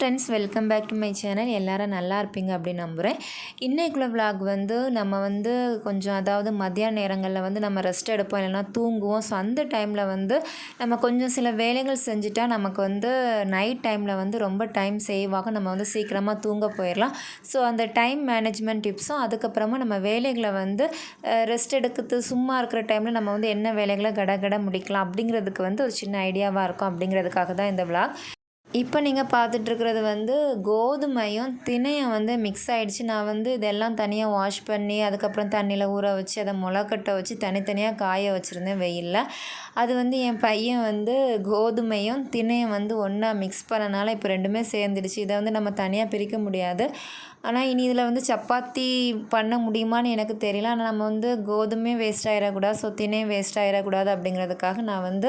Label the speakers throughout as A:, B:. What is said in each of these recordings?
A: Friends, welcome back to my channel. எல்லாரும் நல்லா இருப்பீங்க அப்படின்னு நம்புகிறேன். இன்றைக்குள்ள விளாக் நம்ம கொஞ்சம் அதாவது மத்தியான நேரங்களில் நம்ம ரெஸ்ட் எடுப்போம், இல்லைனா தூங்குவோம். ஸோ அந்த டைமில் நம்ம கொஞ்சம் சில வேலைகள் செஞ்சுட்டா நமக்கு நைட் டைமில் ரொம்ப டைம் சேவ் ஆகும். நம்ம சீக்கிரமாக தூங்க போயிடலாம். ஸோ அந்த டைம் மேனேஜ்மெண்ட் டிப்ஸும், அதுக்கப்புறமா நம்ம வேலைகளை ரெஸ்ட் எடுக்கிறது சும்மா இருக்கிற டைமில் நம்ம என்ன வேலைகளை கடகட முடிக்கலாம் அப்படிங்கிறதுக்கு ஒரு சின்ன ஐடியாவாக இருக்கும். அப்படிங்கிறதுக்காக தான் இந்த விளாக். இப்போ நீங்கள் பார்த்துட்ருக்கிறது கோதுமையும் திணையும் மிக்ஸ் ஆகிடுச்சு. நான் இதெல்லாம் தனியாக வாஷ் பண்ணி அதுக்கப்புறம் தண்ணியில் ஊற வச்சு அதை முளைக்கட்ட வச்சு தனித்தனியாக காய வச்சுருந்தேன் வெயிலில். அது என் பையன் கோதுமையும் திணையும் ஒன்றா மிக்ஸ் பண்ணனால இப்போ ரெண்டுமே சேர்ந்துடுச்சு. இதை நம்ம தனியாக பிரிக்க முடியாது. ஆனால் இனி இதில் சப்பாத்தி பண்ண முடியுமான்னு எனக்கு தெரியல. ஆனால் நம்ம கோதுமையும் வேஸ்ட் ஆகிடக்கூடாது, ஸோ திணையும் வேஸ்ட் ஆகிடக்கூடாது அப்படிங்கிறதுக்காக நான்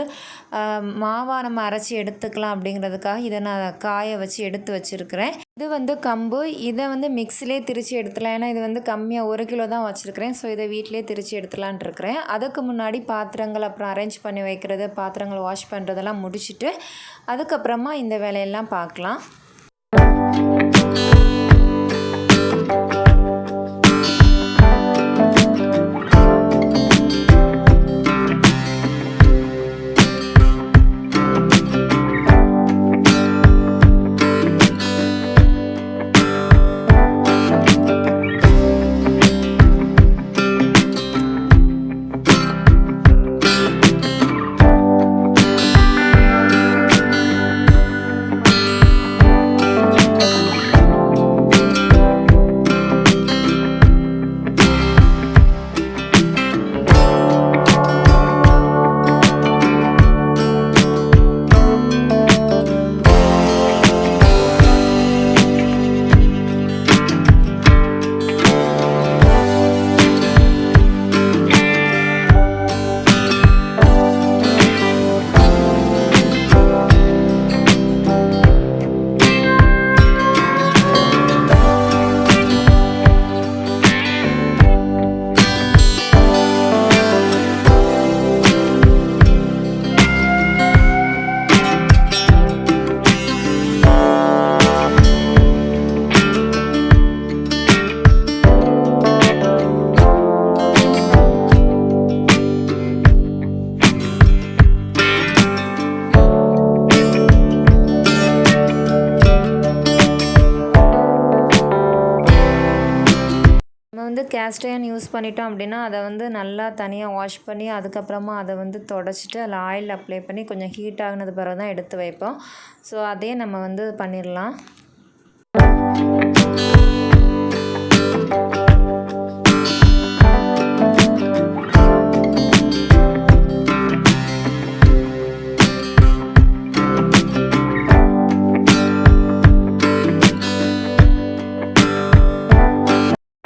A: மாவாக நம்ம அரைச்சி எடுத்துக்கலாம் அப்படிங்கிறதுக்காக இதை நான் காய வச்சு எடுத்து வச்சுருக்கிறேன். இது கம்பு. இதை மிக்ஸிலே திரித்து எடுத்துலாம். ஏன்னா இது கம்மியாக 1 கிலோ தான் வச்சுருக்கிறேன். ஸோ இதை வீட்டிலே திரித்து எடுத்துலான் இருக்கிறேன். அதுக்கு முன்னாடி பாத்திரங்கள் அப்புறம் அரேஞ்ச் பண்ணி வைக்கிறது, பாத்திரங்கள் வாஷ் பண்ணுறதெல்லாம் முடிச்சுட்டு அதுக்கப்புறமா இந்த வேலையெல்லாம் பார்க்கலாம். கேஸ்ட் அயர்ன் யூஸ் பண்ணிட்டோம் அப்படின்னா அதை நல்லா தனியாக வாஷ் பண்ணி அதுக்கப்புறமா அதை தொடச்சிட்டு அதில் ஆயில் அப்ளை பண்ணி கொஞ்சம் ஹீட் ஆகினது பிறகு தான் எடுத்து வைப்போம். ஸோ அதே நம்ம பண்ணிடலாம்.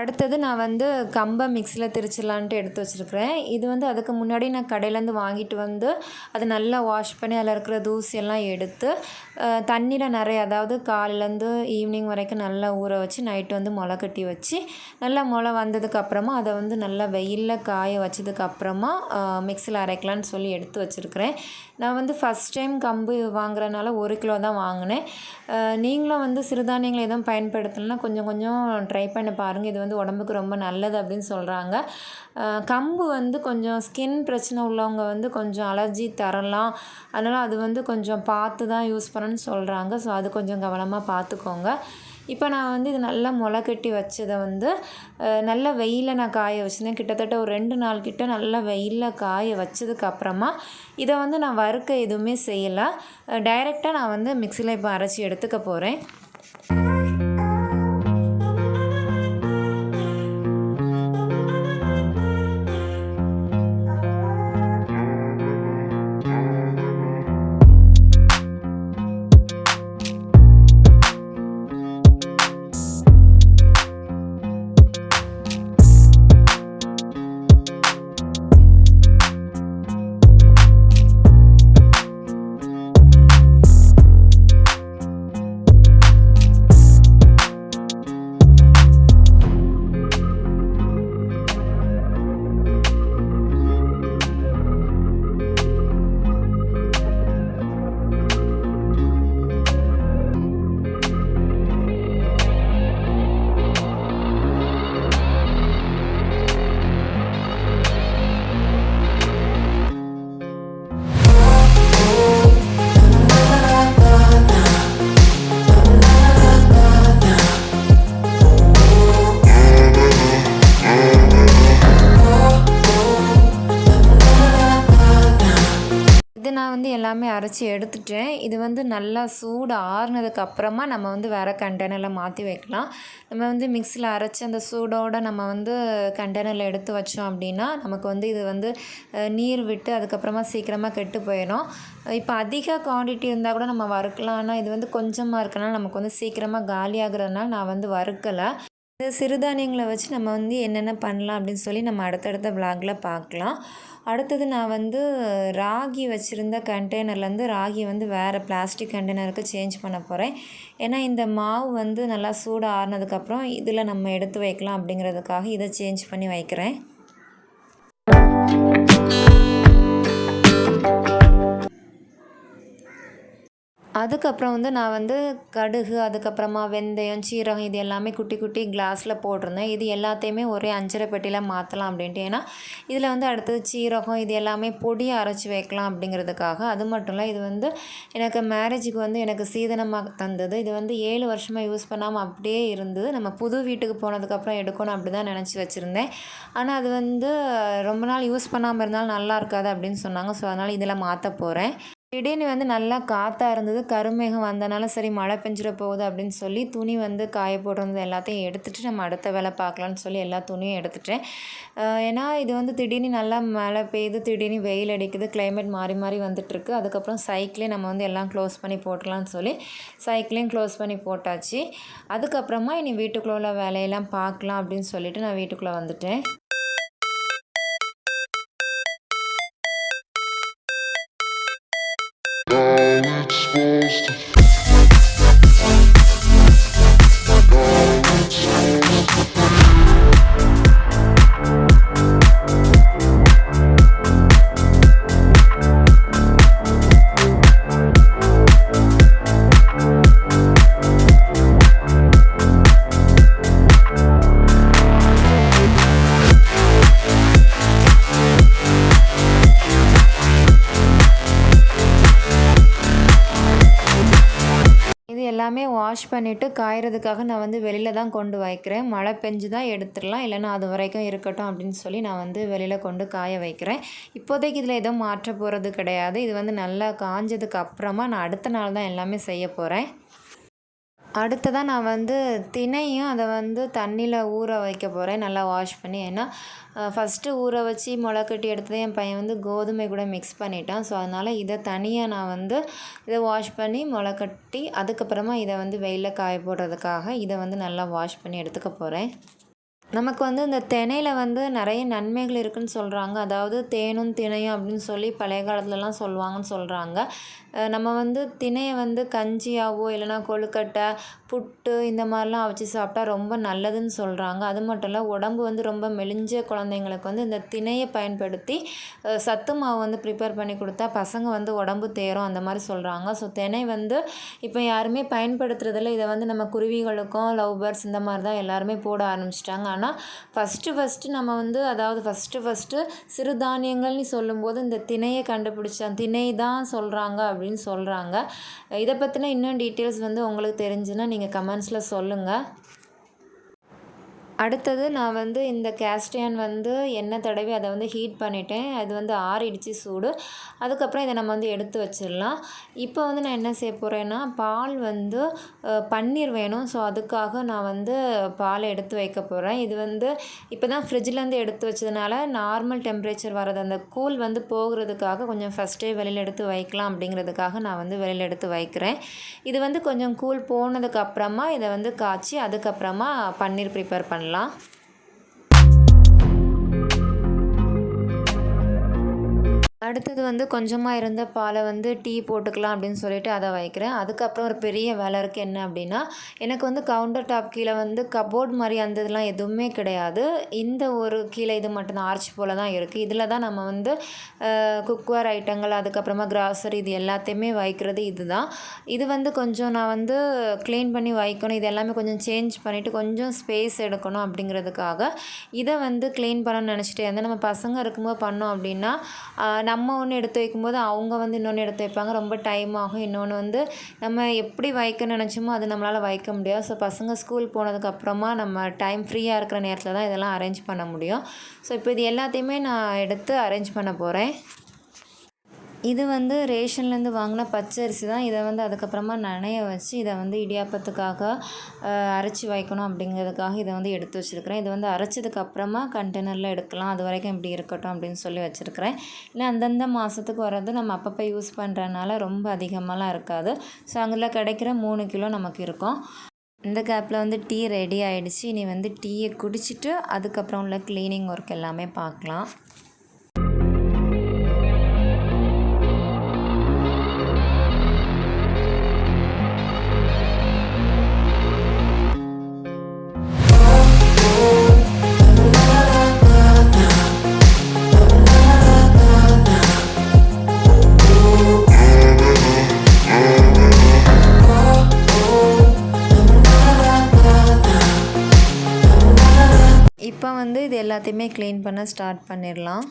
A: அடுத்தது நான் கம்பை மிக்ஸியில் திரிச்சிடலான்ட்டு எடுத்து வச்சுருக்கிறேன். இது அதுக்கு முன்னாடி நான் கடையிலேருந்து வாங்கிட்டு அது நல்லா வாஷ் பண்ணி அதில் இருக்கிற தூசியெல்லாம் எடுத்து தண்ணியில் நிறைய, அதாவது காலையிலேருந்து ஈவினிங் வரைக்கும் நல்லா ஊற வச்சு நைட்டு முளை கட்டி வச்சு நல்லா முளை வந்ததுக்கப்புறமா அதை நல்லா வெயிலில் காய வச்சதுக்கப்புறமா மிக்ஸியில் அரைக்கலான்னு சொல்லி எடுத்து வச்சுருக்கிறேன். நான் ஃபஸ்ட் டைம் கம்பு வாங்குறதுனால 1 கிலோ தான் வாங்கினேன். நீங்களும் சிறுதானியங்களை எதுவும் பயன்படுத்தலைன்னா கொஞ்சம் கொஞ்சம் ட்ரை பண்ணி பாருங்கள். இது உடம்புக்கு ரொம்ப நல்லது அப்படின்னு சொல்கிறாங்க. கம்பு கொஞ்சம் ஸ்கின் பிரச்சனை உள்ளவங்க கொஞ்சம் அலர்ஜி தரலாம். அதனால் அது கொஞ்சம் பார்த்து தான் யூஸ் பண்ணணும்னு சொல்கிறாங்க. ஸோ அது கொஞ்சம் கவனமாக பார்த்துக்கோங்க. இப்போ நான் இது நல்லா முளை கட்டி வச்சதை நல்லா வெயிலில் நான் காய வச்சுருந்தேன். கிட்டத்தட்ட ஒரு 2 நாள் கிட்ட நல்லா வெயிலில் காய வச்சதுக்கப்புறமா இதை நான் வறுக்க எதுவுமே செய்யலை. டைரெக்டாக நான் மிக்ஸியில் இப்போ அரைச்சி எடுத்துக்க போகிறேன். இதை நான் வந்து எல்லாமே அரைச்சி எடுத்துட்டேன். இது வந்து நல்லா சூடு ஆறுனதுக்கப்புறமா நம்ம வந்து வேறு கண்டெய்னரில் மாற்றி வைக்கலாம். நம்ம வந்து மிக்ஸியில் அரைச்சி அந்த சூடோடு நம்ம வந்து கண்டெய்னரில் எடுத்து வச்சோம் அப்படின்னா நமக்கு வந்து இது வந்து நீர் விட்டு அதுக்கப்புறமா சீக்கிரமாக கெட்டு போயிடும். இப்போ அதிக குவான்டிட்டி இருந்தால் கூட நம்ம வறுக்கலாம். ஆனால் இது வந்து கொஞ்சமாக இருக்கனால நமக்கு வந்து சீக்கிரமாக காலியாகிறதுனால நான் வந்து வறுக்கலை. இந்த சிறுதானியங்களை வச்சு நம்ம வந்து என்னென்ன பண்ணலாம் அப்படின்னு சொல்லி நம்ம அடுத்தடுத்த விளாகில் பார்க்கலாம். அடுத்தது நான் வந்து ராகி வச்சுருந்த கண்டெய்னர்லேருந்து ராகி வந்து வேறு பிளாஸ்டிக் கண்டெய்னருக்கு சேஞ்ச் பண்ண போகிறேன். ஏன்னா இந்த மாவு வந்து நல்லா சூடு ஆறுனதுக்கப்புறம் இதில் நம்ம எடுத்து வைக்கலாம் அப்படிங்கிறதுக்காக இதை சேஞ்ச் பண்ணி வைக்கிறேன். அதுக்கப்புறம் வந்து நான் வந்து கடுகு, அதுக்கப்புறமா வெந்தயம், சீரகம் இது எல்லாமே குட்டி குட்டி கிளாஸில் போட்டிருந்தேன். இது எல்லாத்தையுமே ஒரே அஞ்சரை பெட்டியில் மாற்றலாம் அப்படின்ட்டு. ஏன்னா இதில் வந்து அடுத்தது சீரகம் இது எல்லாமே பொடியாக அரைச்சி வைக்கலாம் அப்படிங்கிறதுக்காக. அது மட்டும் இல்லை, இது வந்து எனக்கு மேரேஜுக்கு வந்து எனக்கு சீதனமாக தந்தது. இது வந்து 7 வருஷமாக யூஸ் பண்ணாமல் அப்படியே இருந்தது. நம்ம புது வீட்டுக்கு போனதுக்கப்புறம் எடுக்கணும் அப்படி தான் நினச்சி வச்சுருந்தேன். ஆனால் அது வந்து ரொம்ப நாள் யூஸ் பண்ணாமல் இருந்தாலும் நல்லா இருக்காது அப்படின்னு சொன்னாங்க. ஸோ அதனால் இதில் மாற்ற போகிறேன். திடீர்னு வந்து நல்லா காற்றா இருந்தது. கருமேகம் வந்தனால சரி மழை பெஞ்சிட போகுது அப்படின்னு சொல்லி துணி வந்து காய போட்டிருந்தது எல்லாத்தையும் எடுத்துகிட்டு நம்ம அடுத்த வேலை பார்க்கலான்னு சொல்லி எல்லா துணியும் எடுத்துட்டேன். ஏன்னா இது வந்து திடீர்னு நல்லா மழை பெய்யுது, திடீர்னு வெயில் அடிக்குது, கிளைமேட் மாறி மாறி வந்துட்டுருக்கு. அதுக்கப்புறம் சைக்கிளே நம்ம வந்து எல்லாம் க்ளோஸ் பண்ணி போட்டலான்னு சொல்லி சைக்கிளையும் க்ளோஸ் பண்ணி போட்டாச்சு. அதுக்கப்புறமா இனி வீட்டுக்குள்ளே உள்ள வேலையெல்லாம் பார்க்கலாம் அப்படின்னு சொல்லிட்டு நான் வீட்டுக்குள்ளே வந்துட்டேன். எல்லாமே வாஷ் பண்ணிவிட்டு காயறதுக்காக நான் வந்து வெளியில் தான் கொண்டு வைக்கிறேன். மழை பெஞ்சு தான் எடுத்துடலாம், இல்லைன்னா அது வரைக்கும் இருக்கட்டும் அப்படின்னு சொல்லி நான் வந்து வெளியில் கொண்டு காய வைக்கிறேன். இப்போதைக்கு இதில் எதுவும் மாற்ற போகிறது கிடையாது. இது வந்து நல்லா காஞ்சதுக்கு அப்புறமா நான் அடுத்த நாள் தான் எல்லாமே செய்ய போகிறேன். அடுத்ததாக நான் வந்து தினையும் அதை வந்து தண்ணியில் ஊற வைக்க போகிறேன், நல்லா வாஷ் பண்ணி. ஏன்னா ஃபஸ்ட்டு ஊற வச்சு முளைக்கட்டி எடுத்தது என் பையன் வந்து கோதுமை கூட மிக்ஸ் பண்ணிட்டான். ஸோ அதனால் இதை தனியாக நான் வந்து இதை வாஷ் பண்ணி முளைக்கட்டி அதுக்கப்புறமா இதை வந்து வெயிலில் காய போடுறதுக்காக இதை வந்து நல்லா வாஷ் பண்ணி எடுத்துக்க போகிறேன். நமக்கு வந்து இந்த தினையில் வந்து நிறைய நன்மைகள் இருக்குதுன்னு சொல்கிறாங்க. அதாவது தேனும் தினையும் அப்படின்னு சொல்லி பழைய காலத்துலலாம் சொல்லுவாங்கன்னு சொல்கிறாங்க. நம்ம வந்து தினையை வந்து கஞ்சியாவோ இல்லைனா கொழுக்கட்டை, புட்டு இந்த மாதிரிலாம் அவிச்சு சாப்பிட்டா ரொம்ப நல்லதுன்னு சொல்கிறாங்க. அது மட்டும் இல்லை, உடம்பு வந்து ரொம்ப மெலிஞ்ச குழந்தைங்களுக்கு வந்து இந்த தினையை பயன்படுத்தி சத்து மாவு வந்து ப்ரிப்பேர் பண்ணி கொடுத்தா பசங்க வந்து உடம்பு தேரும் அந்த மாதிரி சொல்கிறாங்க. ஸோ தினை வந்து இப்போ யாருமே பயன்படுத்துறதில்ல. இதை வந்து நம்ம குருவிகளுக்கும் லவ் பேர்ட்ஸ் இந்த மாதிரி தான் எல்லாருமே போட ஆரம்பிச்சிட்டாங்க. ஆனால் ஃபஸ்ட்டு நம்ம வந்து அதாவது ஃபஸ்ட்டு சிறுதானியங்கள்னு சொல்லும்போது இந்த திணையை கண்டுபிடிச்ச திணை தான் சொல்கிறாங்க அப்படின்னு சொல்கிறாங்க. இதை பற்றின இன்னும் டீட்டெயில்ஸ் வந்து உங்களுக்கு தெரிஞ்சுன்னா நீங்கள் கமெண்ட்ஸில் சொல்லுங்கள். அடுத்தது நான் வந்து இந்த கேஸ்டியன் வந்து எண்ணெய் தடவி அதை வந்து ஹீட் பண்ணிட்டேன். அது வந்து ஆறிடுச்சு சூடு. அதுக்கப்புறம் இதை நம்ம வந்து எடுத்து வச்சிடலாம். இப்போ வந்து நான் என்ன செய்ய போகிறேன்னா, பால் வந்து பன்னீர் வேணும். ஸோ அதுக்காக நான் வந்து பாலை எடுத்து வைக்க போகிறேன். இது வந்து இப்போ தான் ஃப்ரிட்ஜிலேருந்து எடுத்து வச்சதுனால நார்மல் டெம்பரேச்சர் வர்றது அந்த கூல் வந்து போகிறதுக்காக கொஞ்சம் ஃபஸ்ட்டே வெளியில் எடுத்து வைக்கலாம் அப்படிங்கிறதுக்காக நான் வந்து வெளியில் எடுத்து வைக்கிறேன். இது வந்து கொஞ்சம் கூல் போனதுக்கப்புறமா இதை வந்து காய்ச்சி அதுக்கப்புறமா பன்னீர் ப்ரிப்பேர் பண்ணலாம். அடுத்தது வந்து கொஞ்சமாக இருந்த பாலை வந்து டீ போட்டுக்கலாம் அப்படின்னு சொல்லிட்டு அதை வைக்கிறேன். அதுக்கப்புறம் ஒரு பெரிய வேலை இருக்குது. என்ன அப்படின்னா, எனக்கு வந்து கவுண்டர் டாப் கீழே வந்து கபோர்ட் மாதிரி அந்த இதெல்லாம் எதுவுமே கிடையாது. இந்த ஒரு கீழே இது மட்டும்தான் ஆர்ச் போல் தான் இருக்குது. இதில் தான் நம்ம வந்து குக்வேர் ஐட்டங்கள் அதுக்கப்புறமா கிராசரி இது எல்லாத்தையுமே வைக்கிறது இது தான். இது வந்து கொஞ்சம் நான் வந்து க்ளீன் பண்ணி வைக்கணும். இது எல்லாமே கொஞ்சம் சேஞ்ச் பண்ணிவிட்டு கொஞ்சம் ஸ்பேஸ் எடுக்கணும் அப்படிங்கிறதுக்காக இதை வந்து க்ளீன் பண்ணணும்னு நினச்சிட்டே இருந்தேன். நம்ம பசங்க இருக்கும்போது பண்ணோம் அப்படின்னா நம்ம ஒன்று எடுத்து வைக்கும்போது அவங்க வந்து இன்னொன்று எடுத்து வைப்பாங்க, ரொம்ப டைம் ஆகும். இன்னொன்று வந்து நம்ம எப்படி வைக்க நினச்சோமோ அது நம்மளால் வைக்க முடியாது. ஸோ பசங்க ஸ்கூல் போனதுக்கப்புறமா நம்ம டைம் ஃப்ரீயாக இருக்கிற நேரத்தில் தான் இதெல்லாம் அரேஞ்ச் பண்ண முடியும். ஸோ இப்போ இது எல்லாத்தையுமே நான் எடுத்து அரேஞ்ச் பண்ண போகிறேன். இது வந்து ரேஷன்லேருந்து வாங்கின பச்சரிசி தான். இதை வந்து அதுக்கப்புறமா நனைய வச்சு இதை வந்து இடியாப்பத்துக்காக அரைச்சி வைக்கணும் அப்படிங்கிறதுக்காக இதை வந்து எடுத்து வச்சுருக்கிறேன். இது வந்து அரைச்சதுக்கப்புறமா கண்டெய்னரில் எடுக்கலாம், அது வரைக்கும் இப்படி இருக்கட்டும் அப்படின்னு சொல்லி வச்சுருக்கிறேன். இல்லை அந்தந்த மாதத்துக்கு வர்றது நம்ம அப்பப்போ யூஸ் பண்ணுறதுனால ரொம்ப அதிகமாகலாம் இருக்காது. ஸோ அங்கே கிடைக்கிற 3 கிலோ நமக்கு இருக்கும். இந்த கேப்பில் வந்து டீ ரெடி ஆகிடுச்சு. இனி வந்து டீயை குடிச்சிட்டு அதுக்கப்புறம் உள்ள க்ளீனிங் ஒர்க் எல்லாமே பார்க்கலாம். இப்போ வந்து இது எல்லாத்தையுமே க்ளீன் பண்ண ஸ்டார்ட் பண்ணிடலாம்.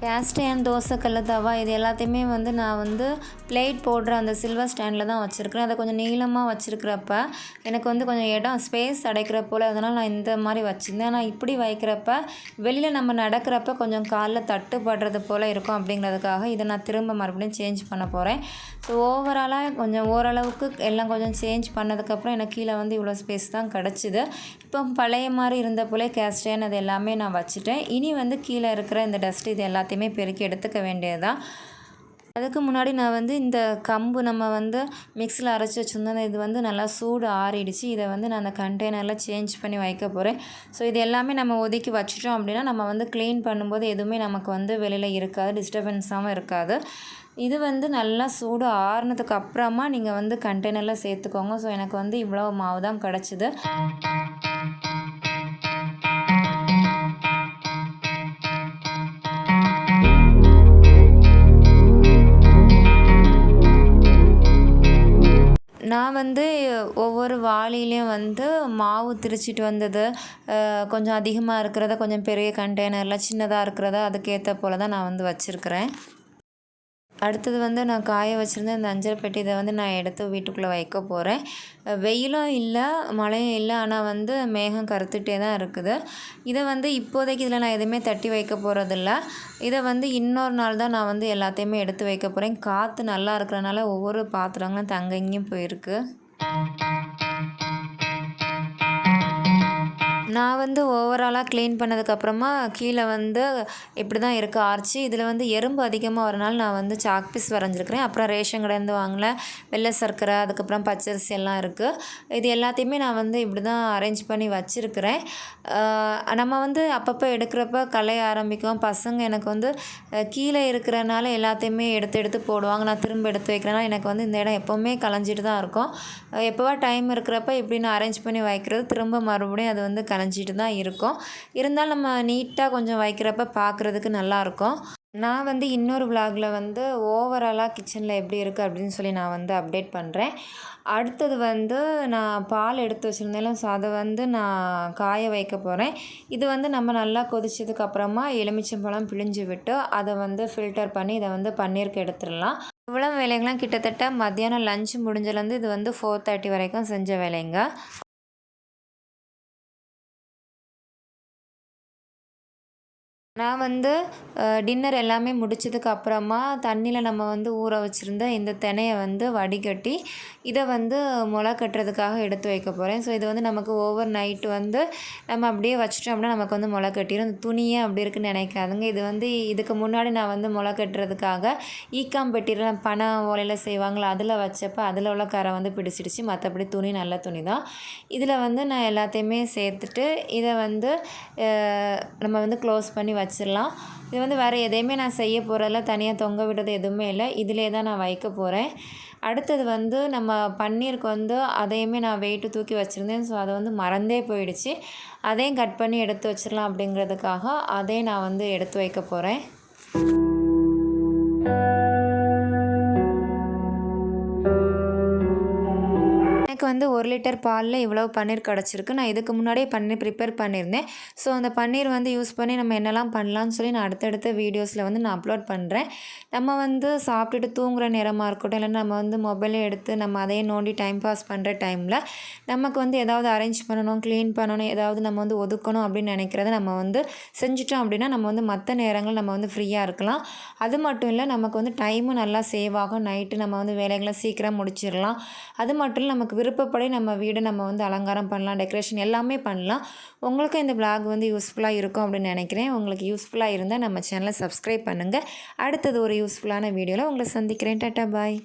A: கேஸ்ட் தோசைக்கல் தவா இது எல்லாத்தையுமே வந்து நான் வந்து பிளேட் போடுற அந்த சில்வர் ஸ்டாண்டில் தான் வச்சுருக்கிறேன். அதை கொஞ்சம் நீளமாக வச்சுருக்கிறப்ப எனக்கு வந்து கொஞ்சம் இடம் ஸ்பேஸ் அடைக்கிற போல், அதனால் நான் இந்த மாதிரி வச்சுருந்தேன். ஆனால் இப்படி வைக்கிறப்ப வெளியில் நம்ம நடக்கிறப்ப கொஞ்சம் காலில் தட்டுப்படுறது போல் இருக்கும் அப்படிங்கிறதுக்காக இதை நான் திரும்ப மறுபடியும் சேஞ்ச் பண்ண போகிறேன். ஸோ ஓவராலாக கொஞ்சம் ஓரளவுக்கு எல்லாம் கொஞ்சம் சேஞ்ச் பண்ணதுக்கப்புறம் எனக்கு கீழே வந்து இவ்வளோ ஸ்பேஸ் தான் கிடச்சிது. இப்போ பழைய மாதிரி இருந்த போல் கேஸ்ட் அது எல்லாமே நான் வச்சுட்டேன். இனி வந்து கீழே இருக்கிற இந்த டஸ்ட் இது எல்லாத்தையுமே பெருக்கி எடுத்துக்க வேண்டியதுதான். அதுக்கு முன்னாடி நான் வந்து இந்த கம்பு நம்ம வந்து மிக்ஸியில் அரைச்சி வச்சுருந்தேன். இது வந்து நல்லா சூடு ஆறிடுச்சு. இதை வந்து நான் அந்த கண்டெய்னரில் சேஞ்ச் பண்ணி வைக்க போகிறேன். ஸோ இது எல்லாமே நம்ம ஒதுக்கி வச்சிட்டோம் அப்படின்னா நம்ம வந்து க்ளீன் பண்ணும்போது எதுவுமே நமக்கு வந்து வெளியில் இருக்காது, டிஸ்டர்பன்ஸாகவும் இருக்காது. இது வந்து நல்லா சூடு ஆறுனதுக்கு அப்புறமா நீங்கள் வந்து கண்டெய்னரில் சேர்த்துக்கோங்க. ஸோ எனக்கு வந்து இவ்வளோ மாவு தான் கிடச்சிது. நான் வந்து ஒவ்வொரு வாளிலையும் வந்து மாவு திரிச்சிட்டு வந்தது கொஞ்சம் அதிகமாக இருக்கிறத கொஞ்சம் பெரிய கண்டெய்னரில், சின்னதாக இருக்கிறத அதுக்கேற்ற போல் தான் நான் வந்து வச்சுருக்கிறேன். அடுத்தது வந்து நான் காய வச்சுருந்த இந்த அஞ்சரை பெட்டி இதை வந்து நான் எடுத்து வீட்டுக்குள்ளே வைக்க போகிறேன். வெயிலும் இல்லை, மழையும் இல்லை, ஆனால் வந்து மேகம் கருத்துட்டே தான் இருக்குது. இதை வந்து இப்போதைக்கு இதில் நான் எதுவுமே தட்டி வைக்க போகிறதில்ல. இதை வந்து இன்னொரு நாள் தான் நான் வந்து எல்லாத்தையுமே எடுத்து வைக்க போகிறேன். காற்று நல்லா இருக்கிறனால ஒவ்வொரு பாத்திரங்களும் தங்க இங்கேயும் போயிருக்கு. நான் வந்து ஓவராலாக க்ளீன் பண்ணதுக்கப்புறமா கீழே வந்து இப்படி தான் இருக்குது ஆர்ச்சி. இதில் வந்து எறும்பு அதிகமாக வரனால நான் வந்து சாக் பீஸ் வரைஞ்சிருக்கிறேன். அப்புறம் ரேஷன் கடையிலேருந்து வாங்கின வெள்ளை சர்க்கரை, அதுக்கப்புறம் பச்சரிசி எல்லாம் இருக்குது. இது எல்லாத்தையுமே நான் வந்து இப்படி தான் அரேஞ்ச் பண்ணி வச்சுருக்கிறேன். நம்ம வந்து அப்பப்போ எடுக்கிறப்ப கலைய ஆரம்பிக்கும். பசங்க எனக்கு வந்து கீழே இருக்கிறனால எல்லாத்தையுமே எடுத்து எடுத்து போடுவாங்க. நான் திரும்ப எடுத்து வைக்கிறனால எனக்கு வந்து இந்த இடம் எப்போவுமே கலைஞ்சிட்டு தான் இருக்கும். எப்போவா டைம் இருக்கிறப்ப இப்படி நான் அரேஞ்ச் பண்ணி வைக்கிறது, திரும்ப மறுபடியும் அது வந்து கலைஞ்சிட்டு தான் இருக்கும். இருந்தாலும் நம்ம நீட்டாக கொஞ்சம் வைக்கிறப்ப பார்க்குறதுக்கு நல்லாயிருக்கும். நான் வந்து இன்னொரு விலாகில் வந்து ஓவராலாக கிச்சனில் எப்படி இருக்குது அப்படின்னு சொல்லி நான் வந்து அப்டேட் பண்ணுறேன். அடுத்தது வந்து நான் பால் எடுத்து வச்சுருந்தேன். ஸோ அதை வந்து நான் காய வைக்க போகிறேன். இது வந்து நம்ம நல்லா கொதிச்சதுக்கப்புறமா எலுமிச்சம்பழம் பிழிஞ்சு விட்டு அதை வந்து ஃபில்டர் பண்ணி இதை வந்து பன்னீருக்கு எடுத்துடலாம். இவ்வளோ வேலைகள்லாம் கிட்டத்தட்ட மத்தியானம் லஞ்ச் முடிஞ்சலேருந்து இது வந்து 4:30 வரைக்கும் செஞ்ச வேலைங்க. நான் வந்து டின்னர் எல்லாமே முடிச்சதுக்கு அப்புறமா தண்ணியில் நம்ம வந்து ஊற வச்சுருந்த இந்த தினையை வந்து வடிகட்டி இதை வந்து முளை கட்டுறதுக்காக எடுத்து வைக்க போகிறேன். ஸோ இது வந்து நமக்கு ஓவர் நைட்டு வந்து நம்ம அப்படியே வச்சிட்டோம் அப்படின்னா நமக்கு வந்து முளை கட்டிடும். இந்த துணியே அப்படி இருக்குன்னு நினைக்காதுங்க. இது வந்து இதுக்கு முன்னாடி நான் வந்து முளை கட்டுறதுக்காக ஈக்காம் பெட்டியில் பனை ஓலையில் செய்வாங்களா அதில் வச்சப்போ அதில் உள்ள கரை வந்து பிடிச்சிடுச்சு. மற்றபடி துணி நல்ல துணி தான். இதில் வந்து நான் எல்லாத்தையுமே சேர்த்துட்டு இதை வந்து நம்ம வந்து க்ளோஸ் பண்ணி வச்சிடலாம். இது வந்து வேறு எதையுமே நான் செய்ய போகிறதில்ல, தனியாக தொங்க விடுறது எதுவுமே இல்லை, இதிலே தான் நான் வைக்க போகிறேன். அடுத்தது வந்து நம்ம பன்னீருக்கு வந்து அதையுமே நான் வெயிட்டு தூக்கி வச்சுருந்தேன். ஸோ அதை வந்து மறந்தே போயிடுச்சு. அதையும் கட் பண்ணி எடுத்து வச்சிடலாம் அப்படிங்கிறதுக்காக அதையும் நான் வந்து எடுத்து வைக்க போகிறேன். எனக்கு வந்து 1 லிட்டர் பாலில் இவ்வளோ பன்னீர் கிடச்சிருக்கு. நான் இதுக்கு முன்னாடியே பன்னீர் ப்ரிப்பேர் பண்ணியிருந்தேன். ஸோ அந்த பன்னீர் வந்து யூஸ் பண்ணி நம்ம என்னெல்லாம் பண்ணலான்னு சொல்லி நான் அடுத்தடுத்த வீடியோஸில் வந்து நான் அப்லோட் பண்ணுறேன். நம்ம வந்து சாப்பிட்டுட்டு தூங்குகிற நேரமாக இருக்கட்டும், இல்லைன்னா நம்ம வந்து மொபைலை எடுத்து நம்ம அதையே நோண்டி டைம் பாஸ் பண்ணுற டைமில் நமக்கு வந்து ஏதாவது அரேஞ்ச் பண்ணணும், க்ளீன் பண்ணணும், ஏதாவது நம்ம வந்து ஒதுக்கணும் அப்படின்னு நினைக்கிறத நம்ம வந்து செஞ்சிட்டோம் அப்படின்னா நம்ம வந்து மற்ற நேரங்கள் நம்ம வந்து ஃப்ரீயாக இருக்கலாம். அது மட்டும் இல்லை, நமக்கு வந்து டைமும் நல்லா சேவ் ஆகும். நைட்டு நம்ம வந்து வேலைகளை சீக்கிரம் முடிச்சிடலாம். அது மட்டும் இல்லை, நமக்கு விருப்பப்படி நம்ம வீடு நம்ம வந்து அலங்காரம் பண்ணலாம், டெக்கரேஷன் எல்லாமே பண்ணலாம். உங்களுக்கும் இந்த vlog வந்து யூஸ்ஃபுல்லாக இருக்கும் அப்படின்னு நினைக்கிறேன். உங்களுக்கு யூஸ்ஃபுல்லாக இருந்தால் நம்ம சேனலை சப்ஸ்கிரைப் பண்ணுங்கள். அடுத்தது ஒரு யூஸ்ஃபுல்லான வீடியோவில் உங்களை சந்திக்கிறேன். டாட்டா பாய்.